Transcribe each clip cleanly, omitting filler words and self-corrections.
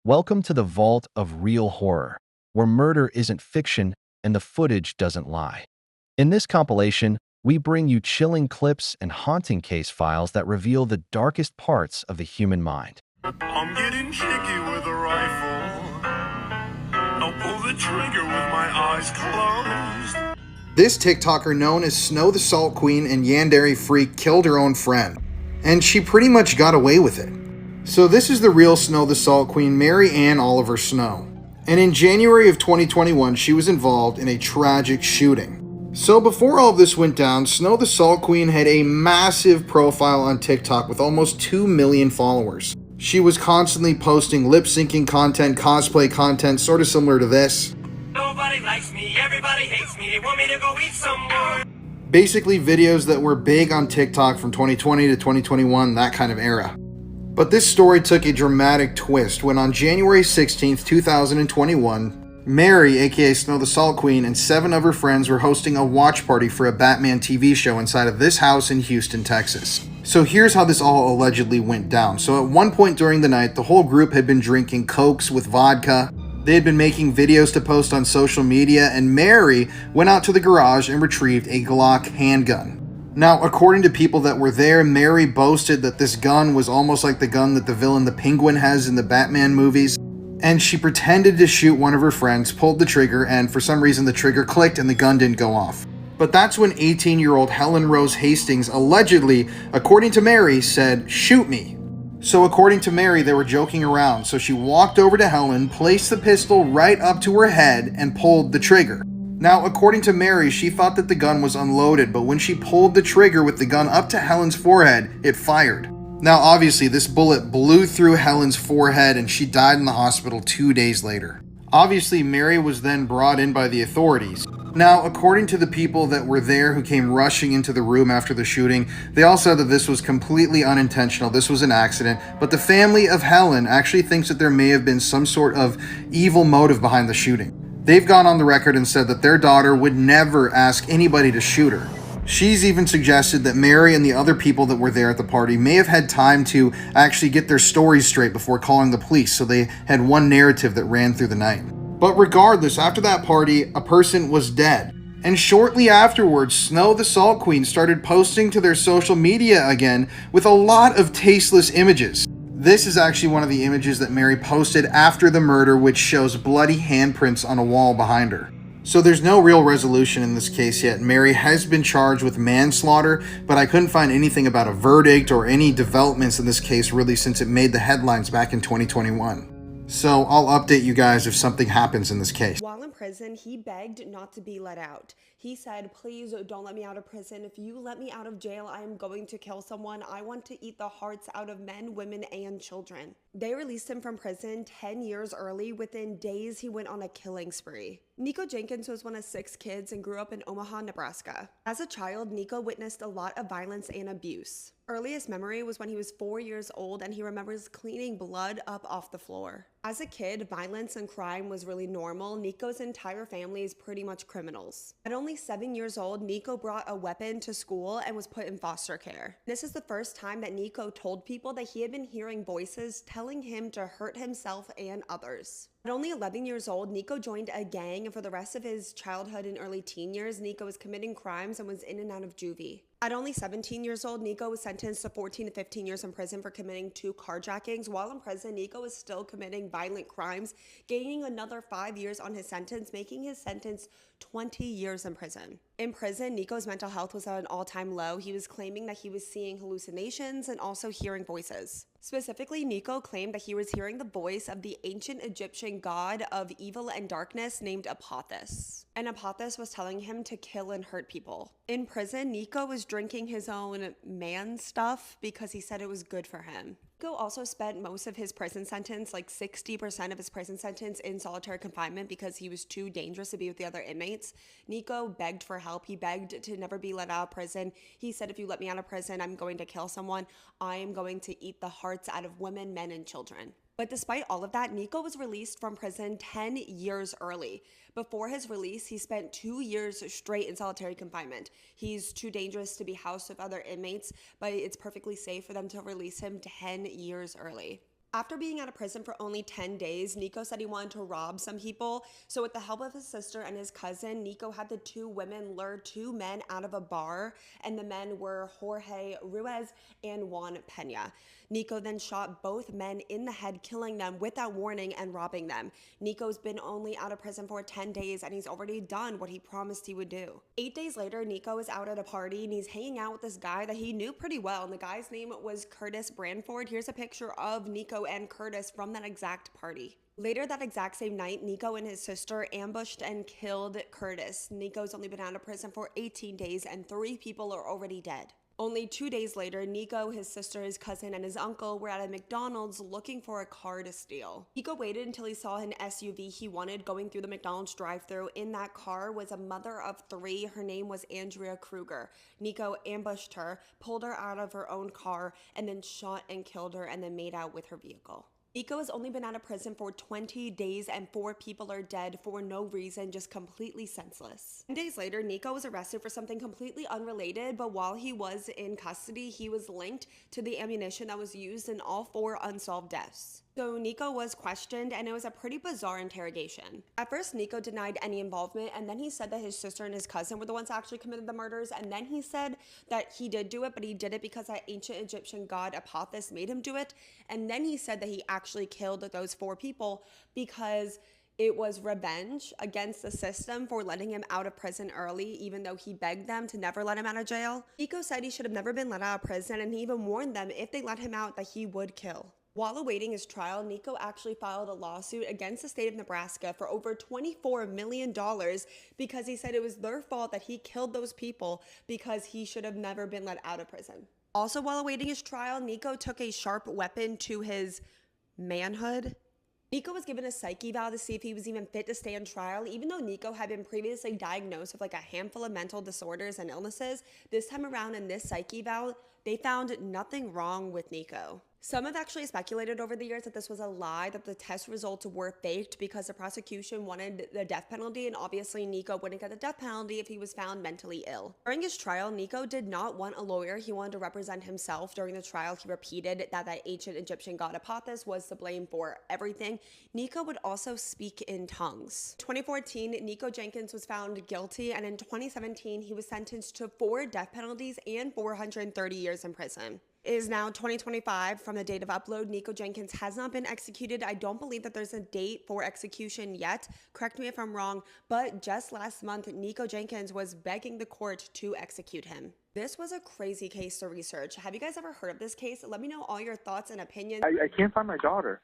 Welcome to the vault of real horror, where murder isn't fiction and the footage doesn't lie. In this compilation, we bring you chilling clips and haunting case files that reveal the darkest parts of the human mind. I'm getting jiggy with a rifle. I'll pull the trigger with my eyes closed. This TikToker known as Snow the Salt Queen and Yandere Freak killed her own friend, and she pretty much got away with it. So this is the real Snow the Salt Queen, Mary Ann Oliver Snow. And in January of 2021, she was involved in a tragic shooting. So before all of this went down, Snow the Salt Queen had a massive profile on TikTok with almost 2 million followers. She was constantly posting lip-syncing content, cosplay content, sort of similar to this. Nobody likes me, everybody hates me, they want me to go eat some more. Basically videos that were big on TikTok from 2020 to 2021, that kind of era. But this story took a dramatic twist when on January 16th, 2021, Mary, aka Snow the Salt Queen, and 7 of her friends were hosting a watch party for a Batman TV show inside of this house in Houston, Texas. So here's how this all allegedly went down. So at one point during the night, the whole group had been drinking Cokes with vodka. They had been making videos to post on social media, and Mary went out to the garage and retrieved a Glock handgun. Now, according to people that were there, Mary boasted that this gun was almost like the gun that the villain the Penguin has in the Batman movies. And she pretended to shoot one of her friends, pulled the trigger, and for some reason the trigger clicked and the gun didn't go off. But that's when 18-year-old Helen Rose Hastings allegedly, according to Mary, said, "Shoot me." So according to Mary, they were joking around, so she walked over to Helen, placed the pistol right up to her head, and pulled the trigger. Now, according to Mary, she thought that the gun was unloaded, but when she pulled the trigger with the gun up to Helen's forehead, it fired. Now, obviously, this bullet blew through Helen's forehead and she died in the hospital 2 days later. Obviously, Mary was then brought in by the authorities. Now, according to the people that were there who came rushing into the room after the shooting, they all said that this was completely unintentional, this was an accident, but the family of Helen actually thinks that there may have been some sort of evil motive behind the shooting. They've gone on the record and said that their daughter would never ask anybody to shoot her. She's even suggested that Mary and the other people that were there at the party may have had time to actually get their stories straight before calling the police, so they had one narrative that ran through the night. But regardless, after that party, a person was dead. And shortly afterwards, Snow the Salt Queen started posting to their social media again with a lot of tasteless images. This is actually one of the images that Mary posted after the murder, which shows bloody handprints on a wall behind her. So there's no real resolution in this case yet. Mary has been charged with manslaughter, but I couldn't find anything about a verdict or any developments in this case really since it made the headlines back in 2021. So I'll update you guys if something happens in this case. While in prison, he begged not to be let out. He said, "Please don't let me out of prison. If you let me out of jail, I am going to kill someone. I want to eat the hearts out of men, women, and children." They released him from prison 10 years early. Within days, he went on a killing spree. Nico Jenkins was one of 6 kids and grew up in Omaha, Nebraska. As a child, Nico witnessed a lot of violence and abuse. Earliest memory was when he was 4 years old and he remembers cleaning blood up off the floor. As a kid, violence and crime was really normal. Nico's entire family is pretty much criminals. At only 7 years old, Nico brought a weapon to school and was put in foster care. This is the first time that Nico told people that he had been hearing voices telling him to hurt himself and others. At only 11 years old, Nico joined a gang, and for the rest of his childhood and early teen years, Nico was committing crimes and was in and out of juvie. At only 17 years old, Nico was sentenced to 14 to 15 years in prison for committing 2 carjackings. While in prison, Nico was still committing violent crimes, gaining another 5 years on his sentence, making his sentence 20 years in prison. In prison, Nico's mental health was at an all-time low. He was claiming that he was seeing hallucinations and also hearing voices. Specifically, Nico claimed that he was hearing the voice of the ancient Egyptian god of evil and darkness named Apophis. And Apophis was telling him to kill and hurt people. In prison, Nico was drinking his own man stuff because he said it was good for him. Nico also spent most of his prison sentence, like 60% of his prison sentence, in solitary confinement because he was too dangerous to be with the other inmates. Nico begged for help. He begged to never be let out of prison. He said, "If you let me out of prison, I'm going to kill someone. I am going to eat the hearts out of women, men, and children." But despite all of that, Nico was released from prison 10 years early. Before his release, he spent 2 years straight in solitary confinement. He's too dangerous to be housed with other inmates, but it's perfectly safe for them to release him 10 years early. After being out of prison for only 10 days, Nico said he wanted to rob some people. So with the help of his sister and his cousin, Nico had the two women lure two men out of a bar, and the men were Jorge Ruiz and Juan Pena. Nico then shot both men in the head, killing them without warning and robbing them. Nico's been only out of prison for 10 days, and he's already done what he promised he would do. 8 days later, Nico is out at a party, and he's hanging out with this guy that he knew pretty well, and the guy's name was Curtis Branford. Here's a picture of Nico and Curtis from that exact party. Later that exact same night, Nico and his sister ambushed and killed Curtis. Nico's only been out of prison for 18 days, and 3 people are already dead. Only 2 days later, Nico, his sister, his cousin, and his uncle were at a McDonald's looking for a car to steal. Nico waited until he saw an SUV he wanted going through the McDonald's drive-thru. In that car was a mother of 3. Her name was Andrea Kruger. Nico ambushed her, pulled her out of her own car, and then shot and killed her, and then made out with her vehicle. Nico has only been out of prison for 20 days, and 4 people are dead for no reason, just completely senseless. 10 days later, Nico was arrested for something completely unrelated, but while he was in custody, he was linked to the ammunition that was used in all 4 unsolved deaths. So Nico was questioned, and it was a pretty bizarre interrogation. At first, Nico denied any involvement, and then he said that his sister and his cousin were the ones that actually committed the murders, and then he said that he did do it, but he did it because that ancient Egyptian god Apophis made him do it, and then he said that he actually killed those 4 people because it was revenge against the system for letting him out of prison early, even though he begged them to never let him out of jail. Nico said he should have never been let out of prison, and he even warned them if they let him out that he would kill. While awaiting his trial, Nico actually filed a lawsuit against the state of Nebraska for over $24 million because he said it was their fault that he killed those people because he should have never been let out of prison. Also, while awaiting his trial, Nico took a sharp weapon to his manhood. Nico was given a psych eval to see if he was even fit to stand trial. Even though Nico had been previously diagnosed with like a handful of mental disorders and illnesses, this time around in this psych eval, they found nothing wrong with Nico. Some have actually speculated over the years that this was a lie, that the test results were faked because the prosecution wanted the death penalty, and obviously Nico wouldn't get the death penalty if he was found mentally ill. During his trial, Nico did not want a lawyer. He wanted to represent himself. During the trial, he repeated that ancient Egyptian god Apophis was to blame for everything. Nico would also speak in tongues. 2014, Nico Jenkins was found guilty, and in 2017, he was sentenced to 4 death penalties and 430 years in prison. It is now 2025 from the date of upload. Nico Jenkins has not been executed. I don't believe that there's a date for execution yet. Correct me if I'm wrong, but just last month, Nico Jenkins was begging the court to execute him. This was a crazy case to research. Have you guys ever heard of this case? Let me know all your thoughts and opinions. I can't find my daughter.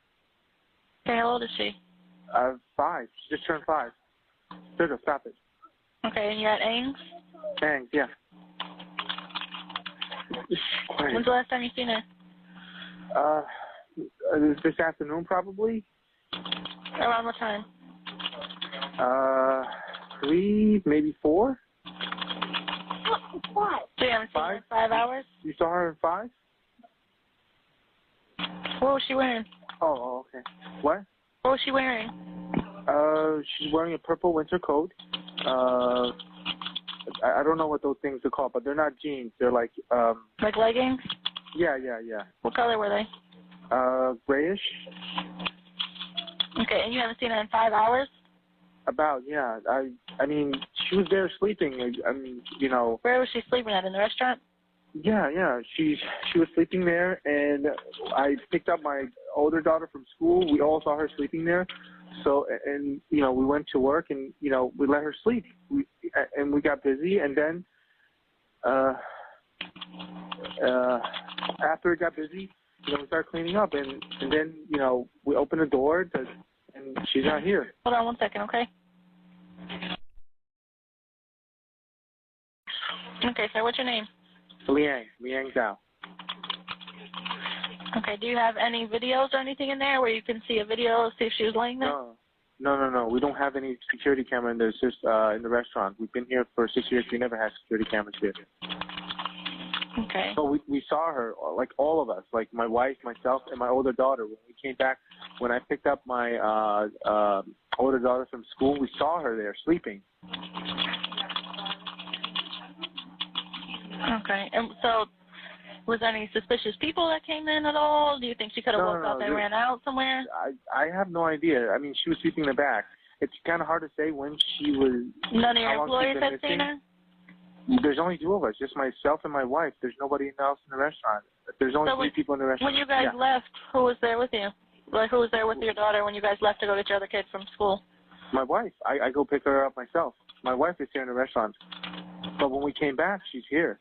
Okay, how old is she? 5. She just turned 5. Jojo, stop it. Okay, and you're at Ames? Thanks, yeah. When's the last time you seen her? This afternoon, probably. Around what time? 3, maybe 4. What? So you haven't seen her in 5 hours? You saw her in 5? What was she wearing? Oh, okay. What? What was she wearing? She's wearing a purple winter coat. I don't know what those things are called, but they're not jeans. They're like Like leggings? Yeah. What color were they? Grayish. Okay, and you haven't seen her in 5 hours? About, yeah. I mean, she was there sleeping. I mean, you know. Where was she sleeping at? In the restaurant? Yeah. She was sleeping there, and I picked up my older daughter from school. We all saw her sleeping there. So, and, you know, we went to work, and, you know, we let her sleep. And we got busy, and then after it got busy, you know, we started cleaning up, and then, you know, we opened the door, and she's not here. Hold on 1 second, okay? Okay, so what's your name? Liang Zhao. Okay, do you have any videos or anything in there where you can see a video, see if she was laying there? No. We don't have any security camera in there. It's just in the restaurant. We've been here for 6 years. We never had security cameras here. Okay. So we saw her, like all of us, like my wife, myself, and my older daughter. When we came back, when I picked up my older daughter from school, we saw her there sleeping. Okay, and so Was there any suspicious people that came in at all? Do you think she could have woke up and ran out somewhere? I have no idea. I mean, she was sleeping in the back. It's kind of hard to say when she was. None of your employees had seen her? There's only two of us, just myself and my wife. There's nobody else in the restaurant. There's only three people in the restaurant. When you guys left, who was there with you? Like, who was there with your daughter when you guys left to go get your other kid from school? My wife. I go pick her up myself. My wife is here in the restaurant. But when we came back, she's here.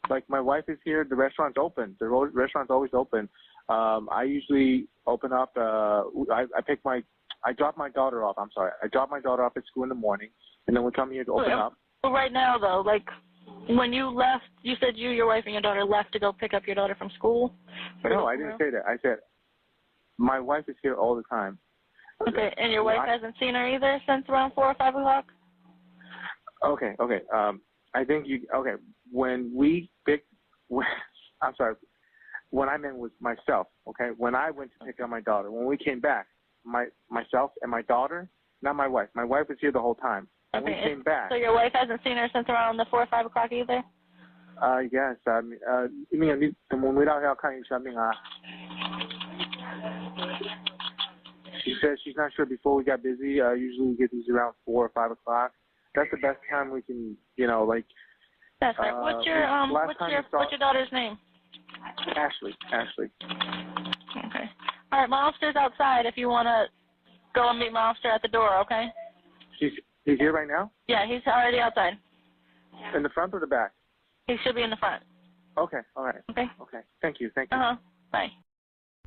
Like, my wife is here. The restaurant's open. The restaurant's always open. I usually open up. I drop my daughter off. I'm sorry. I drop my daughter off at school in the morning, and then we come here to open up. Well, right now, though, like, when you left, you said you, your wife, and your daughter left to go pick up your daughter from school? No, I didn't say that. I said my wife is here all the time. Okay, and your wife hasn't seen her either since around 4 or 5 o'clock? Okay. I think when we picked, I'm sorry, when I meant was myself, okay? When I went to pick up my daughter, when we came back, myself and my daughter, not my wife. My wife was here the whole time. When we came back. So your wife hasn't seen her since around the 4 or 5 o'clock either? Yes. She says she's not sure before we got busy. Usually we get these around 4 or 5 o'clock. That's the best time we can, That's right. What's your daughter's name? Ashley. Okay. All right, my officer's outside if you want to go and meet my officer at the door, okay? He's here right now? Yeah, he's already outside. In the front or the back? He should be in the front. Okay, all right. Okay. Thank you. Bye.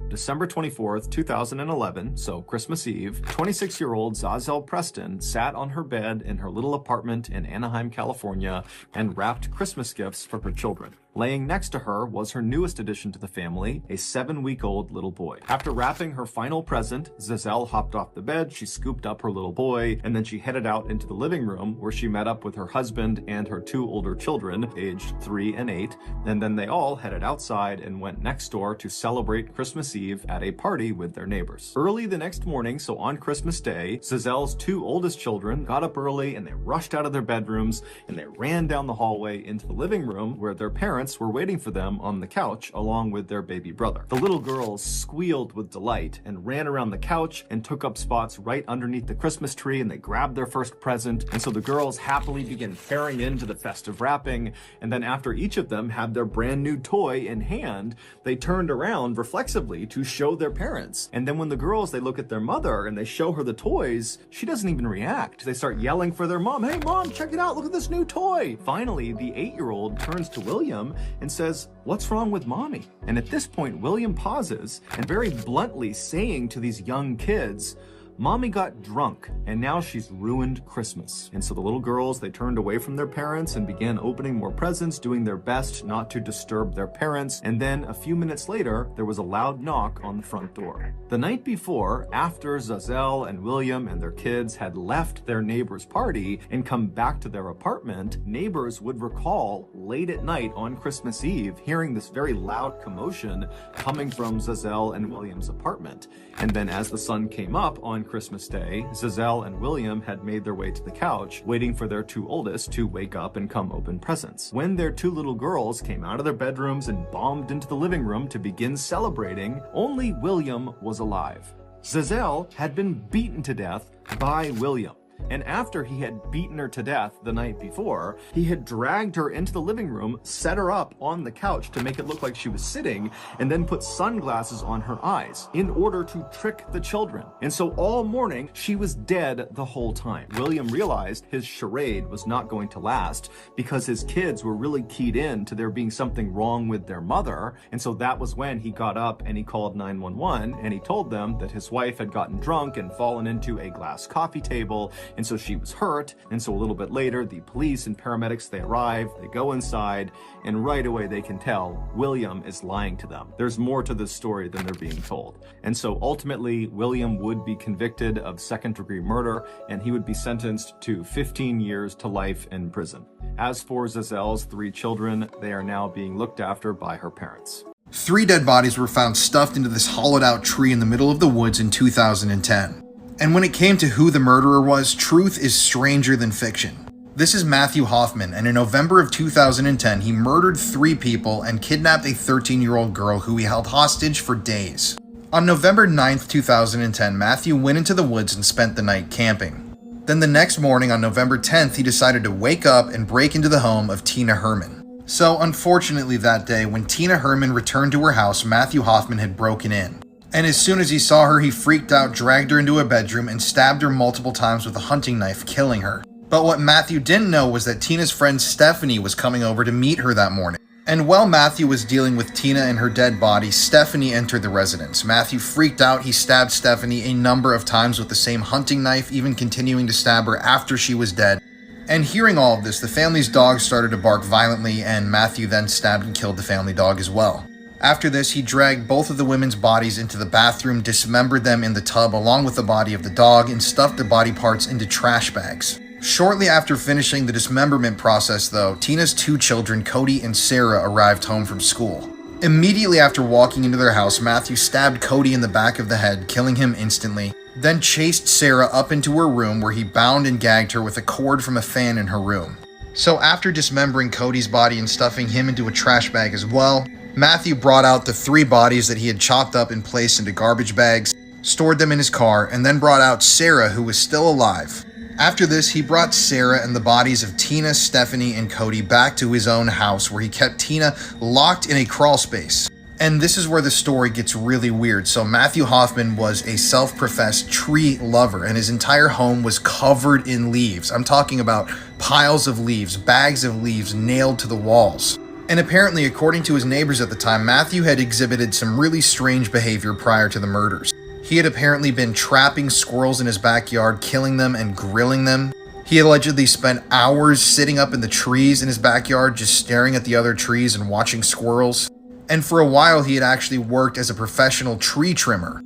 December 24th, 2011, so Christmas Eve, 26-year-old Zazel Preston sat on her bed in her little apartment in Anaheim, California, and wrapped Christmas gifts for her children. Laying next to her was her newest addition to the family, a 7-week-old little boy. After wrapping her final present, Zazel hopped off the bed, she scooped up her little boy, and then she headed out into the living room where she met up with her husband and her 2 older children, aged 3 and 8, and then they all headed outside and went next door to celebrate Christmas Eve at a party with their neighbors. Early the next morning, so on Christmas Day, Zazel's 2 oldest children got up early and they rushed out of their bedrooms and they ran down the hallway into the living room where their parents were waiting for them on the couch along with their baby brother. The little girls squealed with delight and ran around the couch and took up spots right underneath the Christmas tree, and they grabbed their first present. And so the girls happily began tearing into the festive wrapping, and then after each of them had their brand new toy in hand, they turned around reflexively to show their parents. And then when the girls, they look at their mother and they show her the toys, she doesn't even react. They start yelling for their mom, "Hey mom, check it out, look at this new toy." Finally, the 8-year-old turns to William and says, "What's wrong with mommy?" And at this point, William pauses and very bluntly saying to these young kids, "Mommy got drunk and now she's ruined Christmas." And so the little girls, they turned away from their parents and began opening more presents, doing their best not to disturb their parents. And then a few minutes later, there was a loud knock on the front door. The night before, after Zazel and William and their kids had left their neighbor's party and come back to their apartment, neighbors would recall late at night on Christmas Eve hearing this very loud commotion coming from Zazel and William's apartment. And then as the sun came up on Christmas Day, Zazel and William had made their way to the couch, waiting for their 2 oldest to wake up and come open presents. When their 2 little girls came out of their bedrooms and bombed into the living room to begin celebrating, only William was alive. Zazel had been beaten to death by William. And after he had beaten her to death the night before, he had dragged her into the living room, set her up on the couch to make it look like she was sitting, and then put sunglasses on her eyes in order to trick the children. And so all morning, she was dead the whole time. William realized his charade was not going to last because his kids were really keyed in to there being something wrong with their mother. And so that was when he got up and he called 911 and he told them that his wife had gotten drunk and fallen into a glass coffee table, and so she was hurt. And so a little bit later, the police and paramedics, they arrive, they go inside, and right away they can tell William is lying to them. There's more to this story than they're being told. And so ultimately, William would be convicted of second-degree murder, and he would be sentenced to 15 years to life in prison. As for Zazel's 3 children, they are now being looked after by her parents. 3 dead bodies were found stuffed into this hollowed-out tree in the middle of the woods in 2010. And when it came to who the murderer was, truth is stranger than fiction. This is Matthew Hoffman, and in November of 2010, he murdered 3 people and kidnapped a 13-year-old girl who he held hostage for days. On November 9th, 2010, Matthew went into the woods and spent the night camping. Then the next morning, on November 10th, he decided to wake up and break into the home of Tina Herman. So, unfortunately that day, when Tina Herman returned to her house, Matthew Hoffman had broken in. And as soon as he saw her, he freaked out, dragged her into a bedroom, and stabbed her multiple times with a hunting knife, killing her. But what Matthew didn't know was that Tina's friend Stephanie was coming over to meet her that morning. And while Matthew was dealing with Tina and her dead body, Stephanie entered the residence. Matthew freaked out. He stabbed Stephanie a number of times with the same hunting knife, even continuing to stab her after she was dead. And hearing all of this, the family's dog started to bark violently, and Matthew then stabbed and killed the family dog as well. After this, he dragged both of the women's bodies into the bathroom, dismembered them in the tub along with the body of the dog, and stuffed the body parts into trash bags. Shortly after finishing the dismemberment process, though, Tina's 2 children, Cody and Sarah, arrived home from school. Immediately after walking into their house, Matthew stabbed Cody in the back of the head, killing him instantly, then chased Sarah up into her room where he bound and gagged her with a cord from a fan in her room. So after dismembering Cody's body and stuffing him into a trash bag as well, Matthew brought out the 3 bodies that he had chopped up and placed into garbage bags, stored them in his car, and then brought out Sarah, who was still alive. After this, he brought Sarah and the bodies of Tina, Stephanie, and Cody back to his own house, where he kept Tina locked in a crawl space. And this is where the story gets really weird. So Matthew Hoffman was a self-professed tree lover, and his entire home was covered in leaves. I'm talking about piles of leaves, bags of leaves nailed to the walls. And apparently, according to his neighbors at the time, Matthew had exhibited some really strange behavior prior to the murders. He had apparently been trapping squirrels in his backyard, killing them and grilling them. He allegedly spent hours sitting up in the trees in his backyard, just staring at the other trees and watching squirrels. And for a while, he had actually worked as a professional tree trimmer.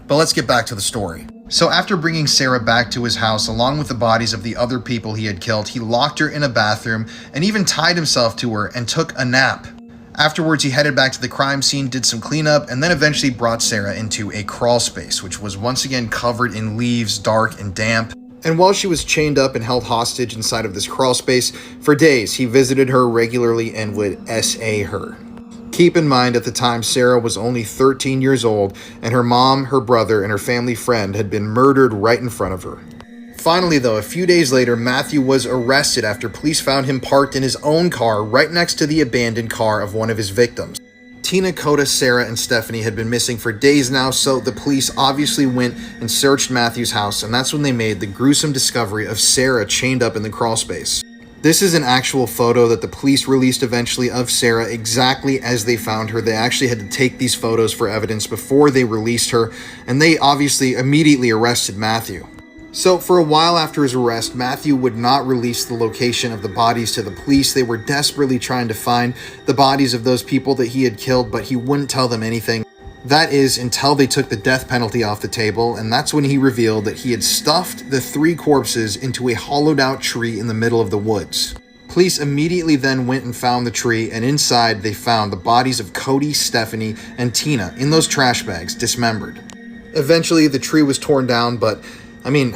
But let's get back to the story. So after bringing Sarah back to his house, along with the bodies of the other people he had killed, he locked her in a bathroom and even tied himself to her and took a nap. Afterwards, he headed back to the crime scene, did some cleanup, and then eventually brought Sarah into a crawl space, which was once again covered in leaves, dark and damp. And while she was chained up and held hostage inside of this crawl space, for days he visited her regularly and would SA her. Keep in mind, at the time, Sarah was only 13 years old, and her mom, her brother, and her family friend had been murdered right in front of her. Finally, though, a few days later, Matthew was arrested after police found him parked in his own car right next to the abandoned car of one of his victims. Tina, Coda, Sarah, and Stephanie had been missing for days now, so the police obviously went and searched Matthew's house, and that's when they made the gruesome discovery of Sarah chained up in the crawl space. This is an actual photo that the police released eventually of Sarah exactly as they found her. They actually had to take these photos for evidence before they released her, and they obviously immediately arrested Matthew. So for a while after his arrest, Matthew would not release the location of the bodies to the police. They were desperately trying to find the bodies of those people that he had killed, but he wouldn't tell them anything. That is, until they took the death penalty off the table, and that's when he revealed that he had stuffed the 3 corpses into a hollowed-out tree in the middle of the woods. Police immediately then went and found the tree, and inside they found the bodies of Cody, Stephanie, and Tina in those trash bags, dismembered. Eventually, the tree was torn down, but,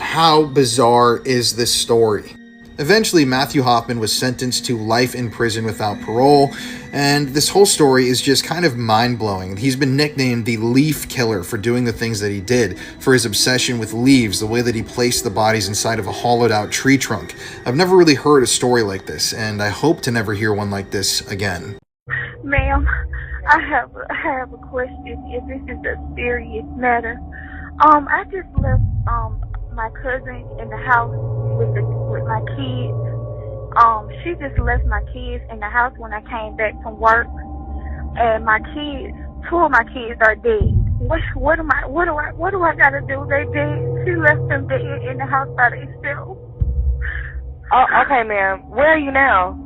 how bizarre is this story? Eventually, Matthew Hoffman was sentenced to life in prison without parole, and this whole story is just kind of mind-blowing. He's been nicknamed the Leaf Killer for doing the things that he did, for his obsession with leaves, the way that he placed the bodies inside of a hollowed-out tree trunk. I've never really heard a story like this, and I hope to never hear one like this again. Ma'am, I have a question, if this is a serious matter. I just left my cousin in the house with my kids. She just left my kids in the house when I came back from work, and my kids, 2 of my kids are dead. What do I gotta do? They dead. She left them dead in the house by themselves. Oh, okay, ma'am. Where are you now?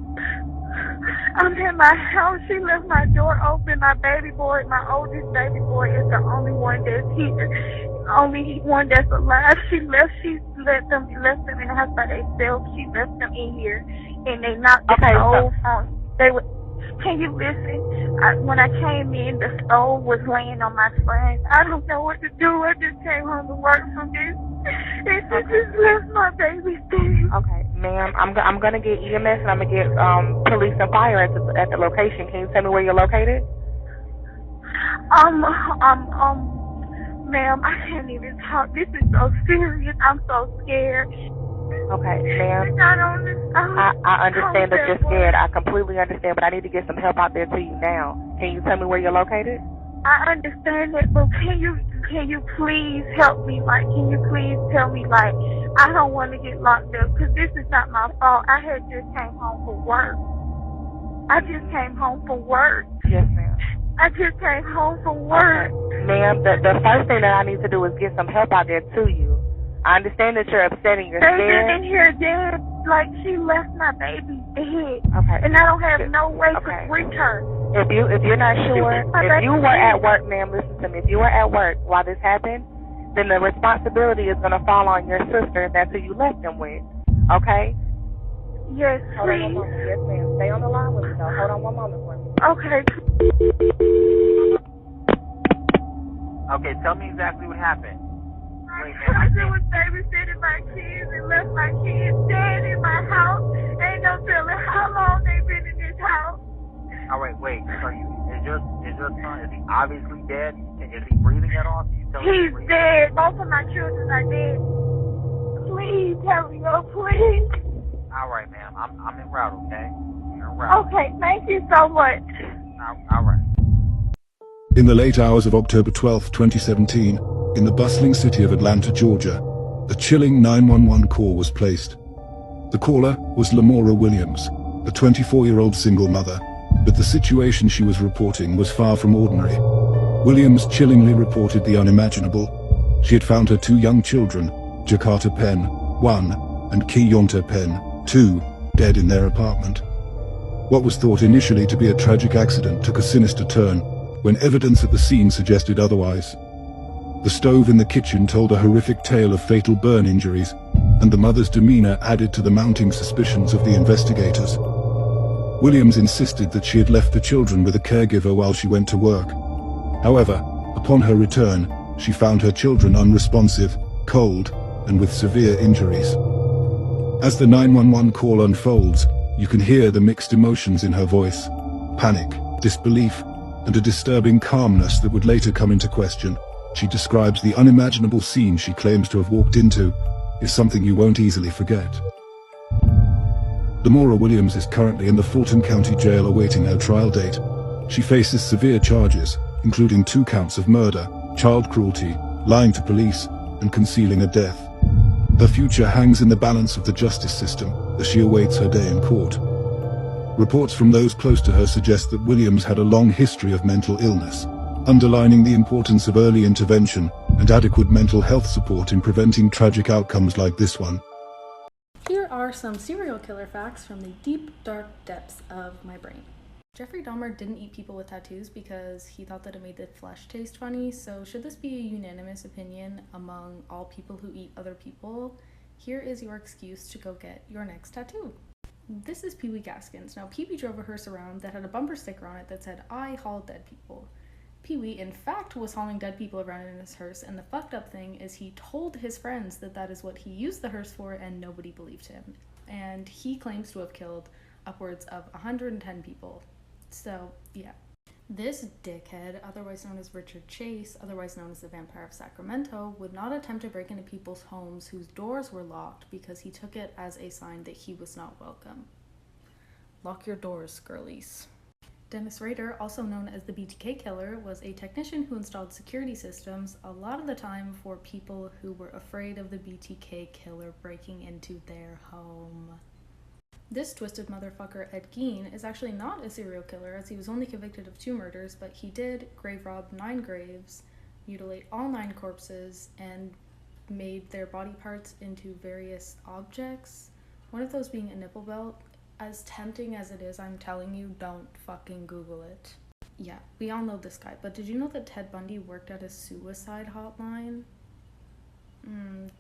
I'm in my house. She left my door open. My baby boy, my oldest baby boy, is the only one that's here. Only one that's alive. She left them in the house by themselves. She left them in here, and they knocked the stove on. Can you listen? When I came in, the stove was laying on my son. I don't know what to do. I just came home to work from this, and she just left my baby dead. Okay, Ma'am, I'm gonna get EMS and I'm gonna get police and fire at the location. Can you tell me where you're located? Ma'am, I can't even talk. This is so serious. I'm so scared. Okay, ma'am. I understand that you're scared. I completely understand, but I need to get some help out there to you now. Can you tell me where you're located? I understand that, but can you please help me? Like, can you please tell me, like, I don't want to get locked up because this is not my fault. I had just came home from work. Yes, ma'am. I just came home from work. Okay. Ma'am, the first thing that I need to do is get some help out there to you. I understand that you're upset and you're scared. Baby's in here dead. Like, she left my baby dead. Okay. And I don't have no way to reach her. If you're not sure, if you were at work, ma'am, listen to me. If you were at work while this happened, then the responsibility is going to fall on your sister. That's who you left them with. Okay? Yes, Hold on one please. moment. Yes, ma'am. Stay on the line with me, though. Hold on one moment for me. Okay. Okay, tell me exactly what happened. My cousin was babysitting my kids and left my kids dead in my house. Ain't no telling how long they've been in this house. All right, wait. So is your son, is he obviously dead? Is he breathing at all? Can you tell He's dead. Both of my children are dead. Please help me, oh please. All right, ma'am. I'm en route, okay? You're en route. Okay, thank you so much. All right. In the late hours of October 12, 2017, in the bustling city of Atlanta, Georgia, a chilling 911 call was placed. The caller was Lamora Williams, a 24-year-old single mother, but the situation she was reporting was far from ordinary. Williams chillingly reported the unimaginable. She had found her two young children, Jakarta Penn, 1, and Keyonta Penn, 2, dead in their apartment. What was thought initially to be a tragic accident took a sinister turn when evidence at the scene suggested otherwise. The stove in the kitchen told a horrific tale of fatal burn injuries, and the mother's demeanor added to the mounting suspicions of the investigators. Williams insisted that she had left the children with a caregiver while she went to work. However, upon her return, she found her children unresponsive, cold, and with severe injuries. As the 911 call unfolds, you can hear the mixed emotions in her voice: panic, disbelief, and a disturbing calmness that would later come into question. She describes the unimaginable scene she claims to have walked into is something you won't easily forget. Lamora Williams is currently in the Fulton County Jail awaiting her trial date. She faces severe charges, including 2 counts of murder, child cruelty, lying to police, and concealing a death. Her future hangs in the balance of the justice system as she awaits her day in court. Reports from those close to her suggest that Williams had a long history of mental illness, underlining the importance of early intervention and adequate mental health support in preventing tragic outcomes like this one. Here are some serial killer facts from the deep, dark depths of my brain. Jeffrey Dahmer didn't eat people with tattoos because he thought that it made the flesh taste funny, so should this be a unanimous opinion among all people who eat other people, here is your excuse to go get your next tattoo. This is Pee Wee Gaskins. Now, Pee Wee drove a hearse around that had a bumper sticker on it that said, "I haul dead people." Pee Wee, in fact, was hauling dead people around in his hearse, and the fucked up thing is he told his friends that that is what he used the hearse for, and nobody believed him. And he claims to have killed upwards of 110 people. So, yeah. This dickhead, otherwise known as Richard Chase, otherwise known as the Vampire of Sacramento, would not attempt to break into people's homes whose doors were locked because he took it as a sign that he was not welcome. Lock your doors, girlies. Dennis Rader, also known as the BTK Killer, was a technician who installed security systems, a lot of the time for people who were afraid of the BTK Killer breaking into their home. This twisted motherfucker, Ed Gein, is actually not a serial killer, as he was only convicted of 2 murders, but he did grave rob 9 graves, mutilate all 9 corpses, and made their body parts into various objects, one of those being a nipple belt. As tempting as it is, I'm telling you, don't fucking Google it. Yeah, we all know this guy, but did you know that Ted Bundy worked at a suicide hotline?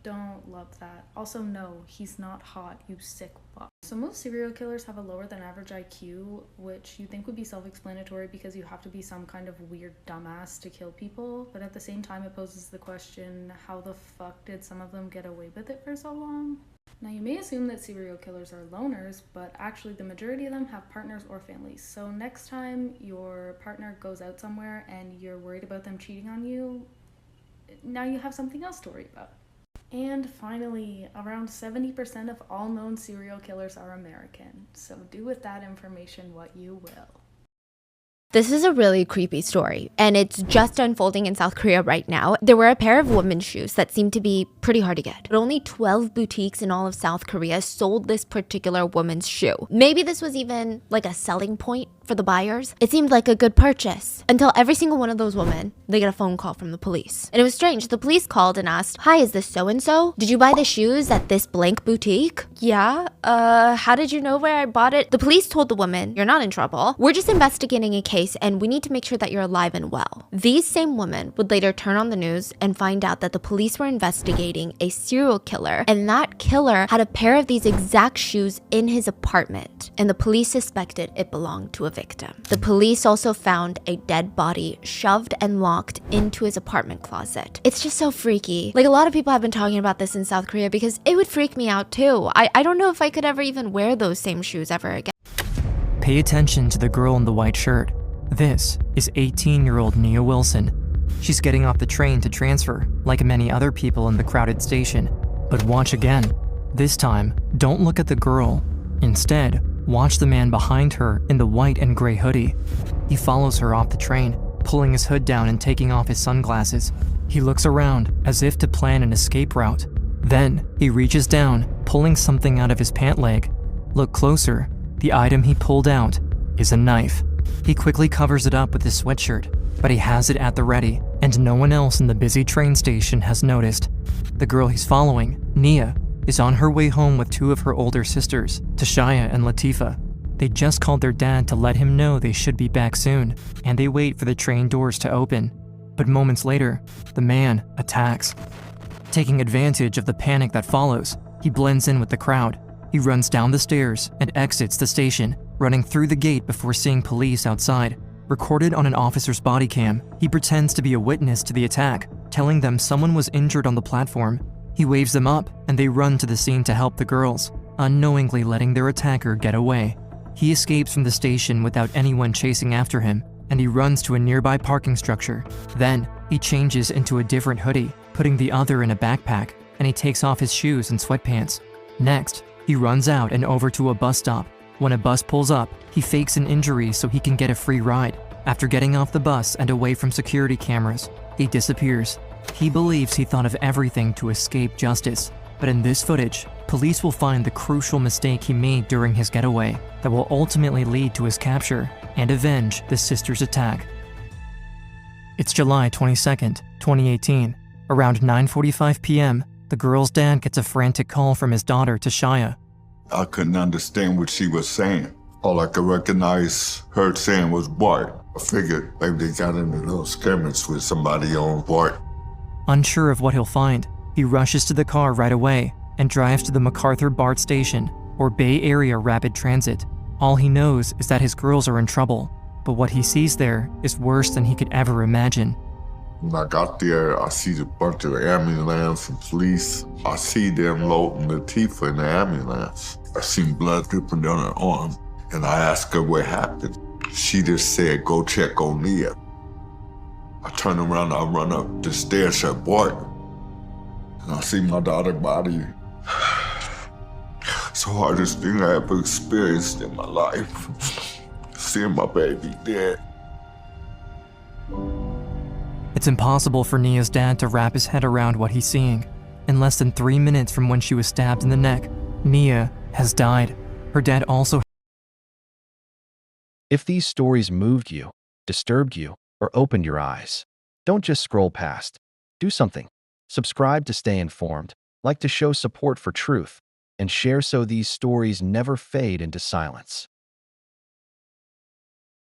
Don't love that. Also, no, he's not hot, you sick fuck. So So most serial killers have a lower than average IQ, which you think would be self-explanatory because you have to be some kind of weird dumbass to kill people. But at the same time, it poses the question, how the fuck did some of them get away with it for so long? Now, you may assume that serial killers are loners, but actually the majority of them have partners or families. So next time your partner goes out somewhere and you're worried about them cheating on you, now you have something else to worry about. And finally, around 70% of all known serial killers are American. So do with that information what you will. This is a really creepy story, and it's just unfolding in South Korea right now. There were a pair of women's shoes that seemed to be pretty hard to get, but only 12 boutiques in all of South Korea sold this particular woman's shoe. Maybe this was even like a selling point for the buyers. It seemed like a good purchase until every single one of those women, they get a phone call from the police. And it was strange. The police called and asked, "Hi, is this so-and-so? Did you buy the shoes at this blank boutique?" "Yeah, how did you know where I bought it?" The police told the woman, "You're not in trouble. We're just investigating a case and we need to make sure that you're alive and well." These same women would later turn on the news and find out that the police were investigating a serial killer, and that killer had a pair of these exact shoes in his apartment, and the police suspected it belonged to a victim. The police also found a dead body shoved and locked into his apartment closet. It's just so freaky. Like, a lot of people have been talking about this in South Korea because it would freak me out too. I don't know if I could ever even wear those same shoes ever again. Pay attention to the girl in the white shirt. This is 18-year-old Nia Wilson. She's getting off the train to transfer, like many other people in the crowded station. But watch again. This time, don't look at the girl. Instead, watch the man behind her in the white and gray hoodie. He follows her off the train, pulling his hood down and taking off his sunglasses. He looks around as if to plan an escape route. Then, he reaches down, pulling something out of his pant leg. Look closer. The item he pulled out is a knife. He quickly covers it up with his sweatshirt, but he has it at the ready, and no one else in the busy train station has noticed. The girl he's following, Nia, is on her way home with two of her older sisters, Tashaya and Latifa. They just called their dad to let him know they should be back soon, and they wait for the train doors to open. But moments later, the man attacks. Taking advantage of the panic that follows, he blends in with the crowd. He runs down the stairs and exits the station, running through the gate before seeing police outside. Recorded on an officer's body cam, he pretends to be a witness to the attack, telling them someone was injured on the platform. He waves them up, and they run to the scene to help the girls, unknowingly letting their attacker get away. He escapes from the station without anyone chasing after him, and he runs to a nearby parking structure. Then, he changes into a different hoodie, putting the other in a backpack, and he takes off his shoes and sweatpants. Next, he runs out and over to a bus stop. When a bus pulls up, he fakes an injury so he can get a free ride. After getting off the bus and away from security cameras, he disappears. He believes he thought of everything to escape justice, but in this footage, police will find the crucial mistake he made during his getaway that will ultimately lead to his capture and avenge the sisters' attack. It's July 22nd, 2018. Around 9:45 p.m., the girl's dad gets a frantic call from his daughter, Tashaya. I couldn't understand what she was saying. All I could recognize her saying was Bart. I figured maybe they got into those skirmishes with somebody on Bart. Unsure of what he'll find, he rushes to the car right away and drives to the MacArthur BART station, or Bay Area Rapid Transit. All he knows is that his girls are in trouble, but what he sees there is worse than he could ever imagine. When I got there, I see a bunch of ambulance and police. I see them loading Latifa in the ambulance. I seen blood dripping down her arm, and I asked her what happened. She just said, "Go check on Nia." I turn around, I run up the stairs at Bart, and I see my daughter's body. It's the hardest thing I ever experienced in my life. Seeing my baby dead. It's impossible for Nia's dad to wrap his head around what he's seeing. In less than 3 minutes from when she was stabbed in the neck, Nia has died. Her dad also. If these stories moved you, disturbed you, or opened your eyes, don't just scroll past. Do something. Subscribe to stay informed, like to show support for truth, and share so these stories never fade into silence.